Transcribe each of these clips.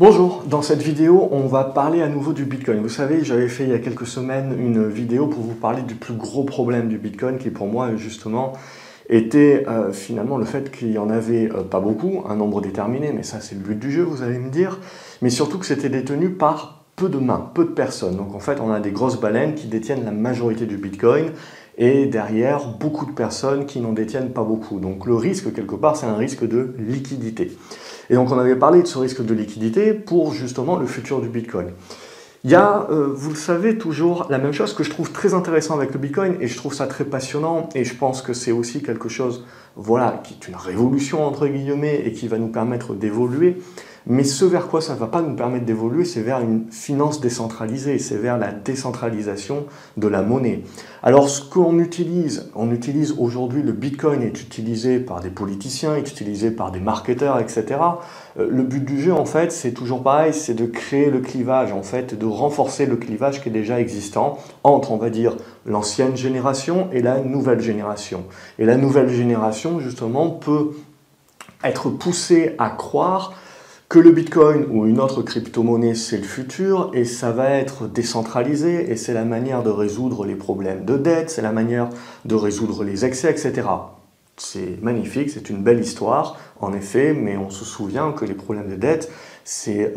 Bonjour, dans cette vidéo, on va parler à nouveau du Bitcoin. Vous savez, j'avais fait il y a quelques semaines une vidéo pour vous parler du plus gros problème du Bitcoin qui pour moi, justement, était finalement le fait qu'il n'y en avait pas beaucoup, un nombre déterminé, mais ça c'est le but du jeu, vous allez me dire, mais surtout que c'était détenu par peu de mains, peu de personnes. Donc en fait, on a des grosses baleines qui détiennent la majorité du Bitcoin et derrière, beaucoup de personnes qui n'en détiennent pas beaucoup. Donc le risque, quelque part, c'est un risque de liquidité. Et donc on avait parlé de ce risque de liquidité pour justement le futur du Bitcoin. Il y a, vous le savez, toujours la même chose que je trouve très intéressant avec le Bitcoin et je trouve ça très passionnant et je pense que c'est aussi quelque chose, voilà, qui est une révolution entre guillemets et qui va nous permettre d'évoluer. Mais ce vers quoi ça ne va pas nous permettre d'évoluer, c'est vers une finance décentralisée, c'est vers la décentralisation de la monnaie. Alors ce qu'on utilise, on utilise aujourd'hui, le Bitcoin est utilisé par des politiciens, est utilisé par des marketeurs, etc. Le but du jeu, en fait, c'est toujours pareil, c'est de créer le clivage, en fait, de renforcer le clivage qui est déjà existant entre, on va dire, l'ancienne génération et la nouvelle génération. Et la nouvelle génération, justement, peut être poussée à croire que le Bitcoin ou une autre crypto-monnaie, c'est le futur et ça va être décentralisé et c'est la manière de résoudre les problèmes de dette, c'est la manière de résoudre les excès, etc. C'est magnifique, c'est une belle histoire, en effet, mais on se souvient que les problèmes de dette, c'est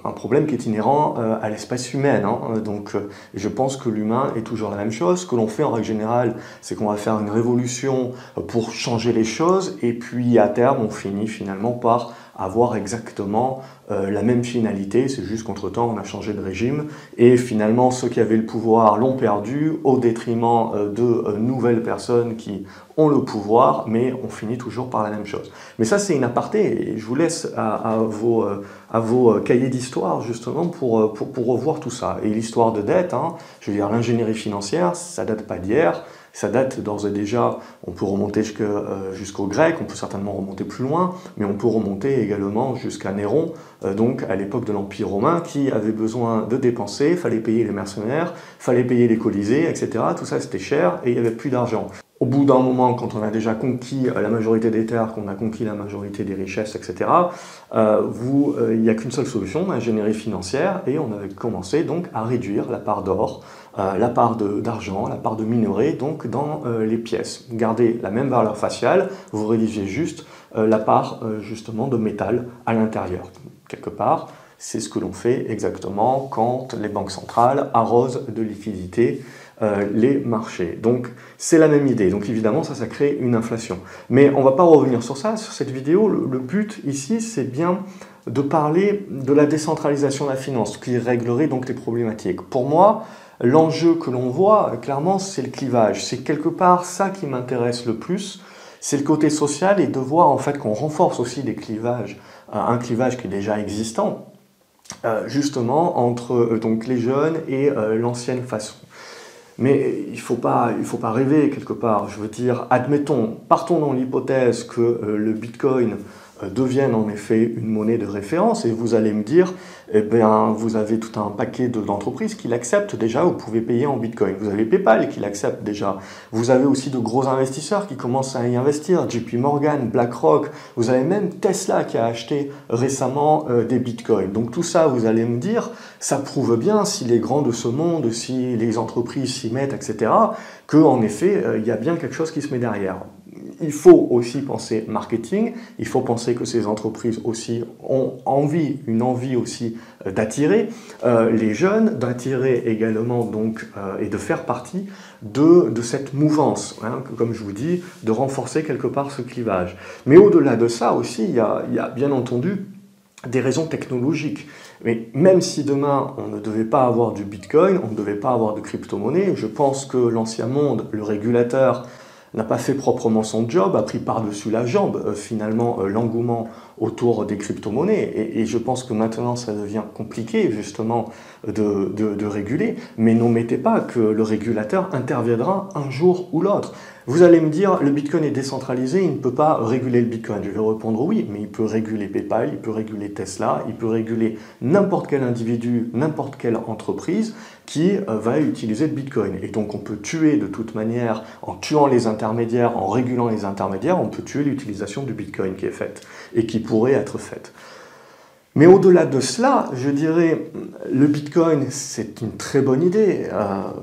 un problème qui est inhérent à l'espèce humaine. Donc je pense que l'humain est toujours la même chose. Ce que l'on fait en règle générale, c'est qu'on va faire une révolution pour changer les choses et puis à terme, on finit finalement par avoir exactement la même finalité, c'est juste qu'entre-temps on a changé de régime et finalement ceux qui avaient le pouvoir l'ont perdu au détriment de nouvelles personnes qui ont le pouvoir, mais on finit toujours par la même chose. Mais ça c'est une aparté et je vous laisse à vos cahiers d'histoire justement pour revoir tout ça. Et l'histoire de dette, je veux dire l'ingénierie financière, ça date pas d'hier. Ça date d'ores et déjà, on peut remonter jusqu'aux Grecs, on peut certainement remonter plus loin, mais on peut remonter également jusqu'à Néron, donc à l'époque de l'Empire romain, qui avait besoin de dépenser, il fallait payer les mercenaires, il fallait payer les colisées, etc. Tout ça c'était cher et il n'y avait plus d'argent. Au bout d'un moment, quand on a déjà conquis la majorité des terres, qu'on a conquis la majorité des richesses, etc., il n'y a qu'une seule solution, l'ingénierie financière, et on avait commencé donc à réduire la part d'or, la part d'argent, la part de minerais, donc dans les pièces. Gardez la même valeur faciale, vous rédigez juste la part justement de métal à l'intérieur. Quelque part, c'est ce que l'on fait exactement quand les banques centrales arrosent de liquidités les marchés. Donc c'est la même idée. Donc évidemment ça crée une inflation. Mais on ne va pas revenir sur ça, sur cette vidéo. Le but ici c'est bien de parler de la décentralisation de la finance, qui réglerait donc les problématiques. Pour moi, l'enjeu que l'on voit clairement c'est le clivage. C'est quelque part ça qui m'intéresse le plus. C'est le côté social et de voir en fait qu'on renforce aussi des clivages, un clivage qui est déjà existant, justement entre donc les jeunes et l'ancienne façon. Mais il faut pas rêver quelque part. Je veux dire, admettons, partons dans l'hypothèse que le Bitcoin devienne en effet une monnaie de référence et vous allez me dire, eh bien, vous avez tout un paquet d'entreprises qui l'acceptent déjà, vous pouvez payer en Bitcoin. Vous avez PayPal qui l'accepte déjà. Vous avez aussi de gros investisseurs qui commencent à y investir, JP Morgan, BlackRock, vous avez même Tesla qui a acheté récemment des Bitcoins. Donc tout ça, vous allez me dire, ça prouve bien, si les grands de ce monde, si les entreprises s'y mettent, etc., qu'en effet, il y a bien quelque chose qui se met derrière. Il faut aussi penser marketing, il faut penser que ces entreprises aussi ont une envie aussi d'attirer les jeunes, d'attirer également donc et de faire partie de cette mouvance, comme je vous dis, de renforcer quelque part ce clivage. Mais au-delà de ça aussi, il y a bien entendu des raisons technologiques. Mais même si demain on ne devait pas avoir du Bitcoin, on ne devait pas avoir de crypto-monnaie, je pense que l'ancien monde, le régulateur, n'a pas fait proprement son job, a pris par-dessus la jambe finalement l'engouement autour des crypto-monnaies. Et je pense que maintenant ça devient compliqué justement de réguler, mais n'omettez pas que le régulateur interviendra un jour ou l'autre. Vous allez me dire, le Bitcoin est décentralisé, il ne peut pas réguler le Bitcoin. Je vais répondre oui, mais il peut réguler PayPal, il peut réguler Tesla, il peut réguler n'importe quel individu, n'importe quelle entreprise qui va utiliser le Bitcoin. Et donc on peut tuer de toute manière, en tuant les intermédiaires, en régulant les intermédiaires, on peut tuer l'utilisation du Bitcoin qui est faite et qui pourrait être faite. Mais au-delà de cela, je dirais, le Bitcoin, c'est une très bonne idée.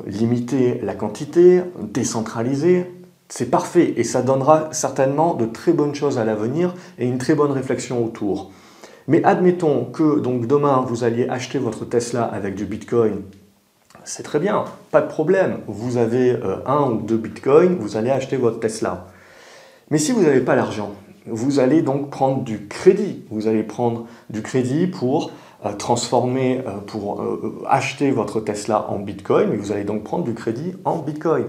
Limiter la quantité, décentraliser, c'est parfait. Et ça donnera certainement de très bonnes choses à l'avenir et une très bonne réflexion autour. Mais admettons que donc, demain, vous alliez acheter votre Tesla avec du Bitcoin. C'est très bien, pas de problème. Vous avez 1 ou 2 Bitcoins, vous allez acheter votre Tesla. Mais si vous n'avez pas l'argent, vous allez donc prendre du crédit. Vous allez prendre du crédit pour acheter votre Tesla en Bitcoin, mais vous allez donc prendre du crédit en Bitcoin.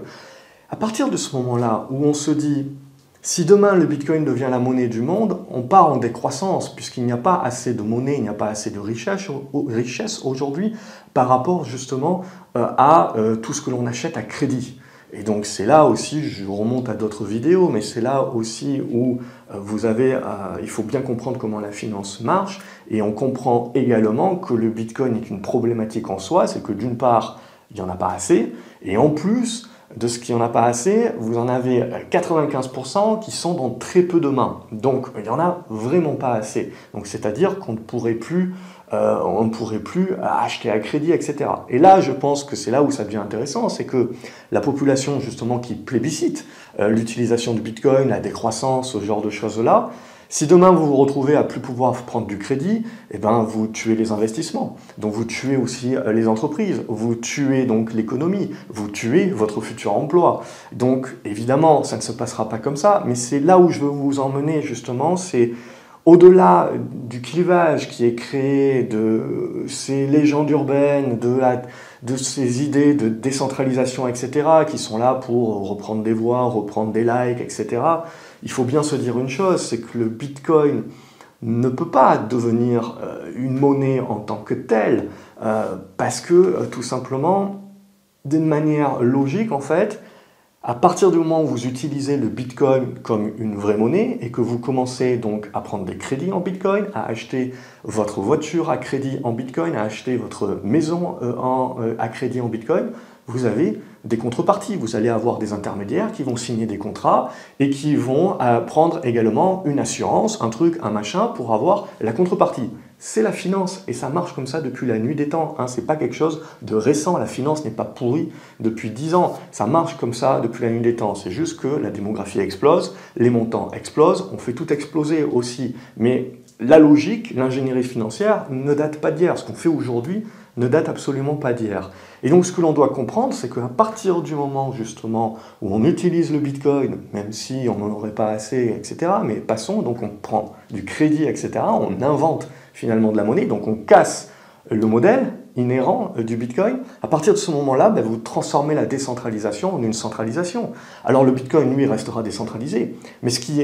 À partir de ce moment-là où on se dit, si demain le Bitcoin devient la monnaie du monde, on part en décroissance, puisqu'il n'y a pas assez de monnaie, il n'y a pas assez de richesse aujourd'hui par rapport justement à tout ce que l'on achète à crédit. Et donc c'est là aussi, je remonte à d'autres vidéos, mais c'est là aussi où il faut bien comprendre comment la finance marche, et on comprend également que le Bitcoin est une problématique en soi, c'est que d'une part, il n'y en a pas assez, et en plus de ce qu'il n'y en a pas assez, vous en avez 95% qui sont dans très peu de mains. Donc il n'y en a vraiment pas assez. Donc c'est-à-dire qu'on ne pourrait plus acheter à crédit, etc. Et là, je pense que c'est là où ça devient intéressant, c'est que la population justement qui plébiscite l'utilisation du Bitcoin, la décroissance, ce genre de choses-là, si demain vous vous retrouvez à plus pouvoir prendre du crédit, eh ben vous tuez les investissements. Donc vous tuez aussi les entreprises, vous tuez donc l'économie, vous tuez votre futur emploi. Donc évidemment, ça ne se passera pas comme ça, mais c'est là où je veux vous emmener justement, c'est au-delà du clivage qui est créé de ces légendes urbaines, de ces idées de décentralisation, etc., qui sont là pour reprendre des voix, reprendre des likes, etc., il faut bien se dire une chose, c'est que le Bitcoin ne peut pas devenir une monnaie en tant que telle, parce que tout simplement, d'une manière logique, en fait, à partir du moment où vous utilisez le Bitcoin comme une vraie monnaie et que vous commencez donc à prendre des crédits en Bitcoin, à acheter votre voiture à crédit en Bitcoin, à acheter votre maison à crédit en Bitcoin, vous avez des contreparties. Vous allez avoir des intermédiaires qui vont signer des contrats et qui vont prendre également une assurance, un truc, un machin pour avoir la contrepartie. C'est la finance et ça marche comme ça depuis la nuit des temps. Ce n'est pas quelque chose de récent. La finance n'est pas pourrie depuis 10 ans. Ça marche comme ça depuis la nuit des temps. C'est juste que la démographie explose, les montants explosent, on fait tout exploser aussi. Mais la logique, l'ingénierie financière ne date pas d'hier. Ce qu'on fait aujourd'hui ne date absolument pas d'hier. Et donc ce que l'on doit comprendre, c'est qu'à partir du moment justement où on utilise le Bitcoin, même si on n'en aurait pas assez, etc., mais passons, donc on prend du crédit, etc., on invente finalement de la monnaie, donc on casse le modèle inhérent du Bitcoin. À partir de ce moment-là, vous transformez la décentralisation en une centralisation. Alors le Bitcoin, lui, restera décentralisé, mais ce qui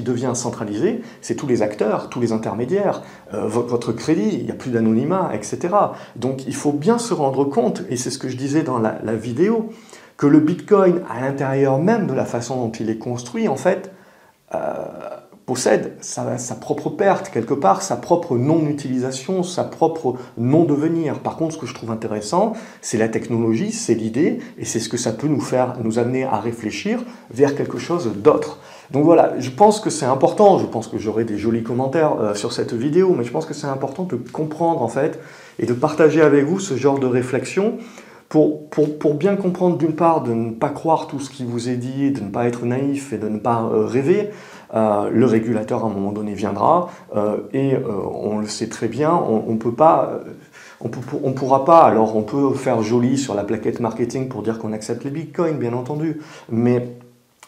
devient centralisé, c'est tous les acteurs, tous les intermédiaires, votre crédit, il n'y a plus d'anonymat, etc. Donc il faut bien se rendre compte, et c'est ce que je disais dans la vidéo, que le Bitcoin, à l'intérieur même de la façon dont il est construit, en fait, possède sa propre perte, quelque part, sa propre non-utilisation, sa propre non-devenir. Par contre, ce que je trouve intéressant, c'est la technologie, c'est l'idée, et c'est ce que ça peut nous amener à réfléchir vers quelque chose d'autre. Donc voilà, je pense que c'est important, je pense que j'aurai des jolis commentaires sur cette vidéo, mais je pense que c'est important de comprendre, en fait, et de partager avec vous ce genre de réflexion, pour bien comprendre d'une part de ne pas croire tout ce qui vous est dit, de ne pas être naïf et de ne pas rêver. Le régulateur à un moment donné viendra et on le sait très bien, on pourra pas, alors on peut faire joli sur la plaquette marketing pour dire qu'on accepte les bitcoins, bien entendu, mais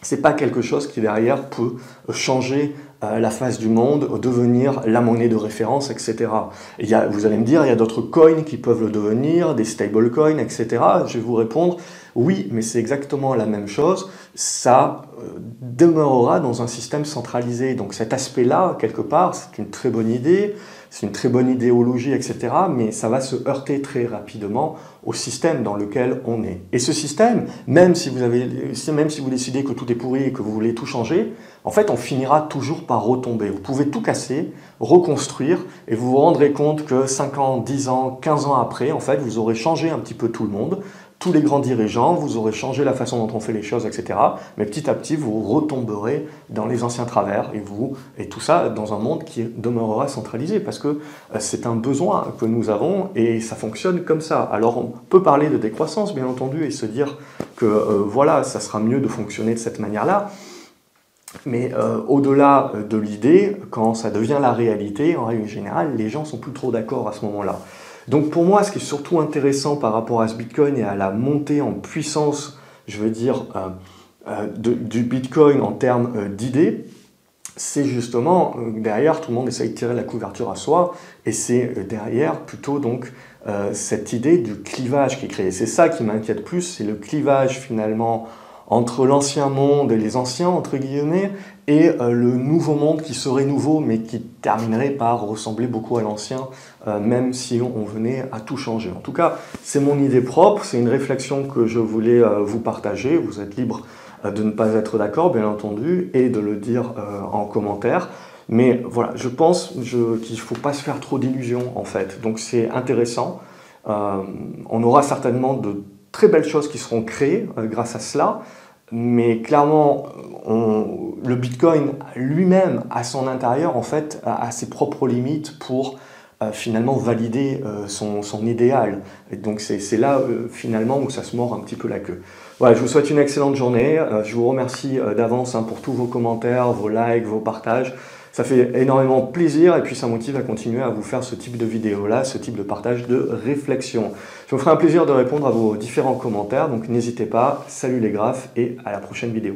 c'est pas quelque chose qui derrière peut changer la face du monde, devenir la monnaie de référence, etc. Vous allez me dire, il y a d'autres coins qui peuvent le devenir, des stablecoins, etc. Je vais vous répondre, oui, mais c'est exactement la même chose. Ça demeurera dans un système centralisé. Donc cet aspect-là, quelque part, c'est une très bonne idée, c'est une très bonne idéologie, etc. Mais ça va se heurter très rapidement au système dans lequel on est. Et ce système, même si vous décidez que tout est pourri et que vous voulez tout changer, en fait, on finira toujours par retomber. Vous pouvez tout casser, reconstruire, et vous vous rendrez compte que 5 ans, 10 ans, 15 ans après, en fait, vous aurez changé un petit peu tout le monde. tous les grands dirigeants, vous aurez changé la façon dont on fait les choses, etc. Mais petit à petit, vous retomberez dans les anciens travers et tout ça dans un monde qui demeurera centralisé parce que c'est un besoin que nous avons et ça fonctionne comme ça. Alors on peut parler de décroissance, bien entendu, et se dire que voilà, ça sera mieux de fonctionner de cette manière-là. Mais au-delà de l'idée, quand ça devient la réalité, en règle générale, les gens sont plus trop d'accord à ce moment-là. Donc pour moi, ce qui est surtout intéressant par rapport à ce Bitcoin et à la montée en puissance, je veux dire, du Bitcoin en termes d'idées, c'est justement, derrière, tout le monde essaye de tirer la couverture à soi, et c'est derrière plutôt donc cette idée du clivage qui est créé. C'est ça qui m'inquiète plus, c'est le clivage finalement entre l'ancien monde et les anciens, entre guillemets, et le nouveau monde qui serait nouveau, mais qui terminerait par ressembler beaucoup à l'ancien, même si on venait à tout changer. En tout cas, c'est mon idée propre, c'est une réflexion que je voulais vous partager. Vous êtes libre de ne pas être d'accord, bien entendu, et de le dire en commentaire. Mais voilà, je pense qu'il ne faut pas se faire trop d'illusions, en fait. Donc c'est intéressant. On aura certainement de très belles choses qui seront créées grâce à cela, mais clairement, le Bitcoin lui-même, à son intérieur, en fait, a ses propres limites pour finalement valider son idéal. Et donc c'est là, finalement, où ça se mord un petit peu la queue. Voilà, je vous souhaite une excellente journée. Je vous remercie d'avance pour tous vos commentaires, vos likes, vos partages. Ça fait énormément plaisir et puis ça motive à continuer à vous faire ce type de vidéo-là, ce type de partage de réflexion. Je me ferai un plaisir de répondre à vos différents commentaires, donc n'hésitez pas. Salut les graphes et à la prochaine vidéo.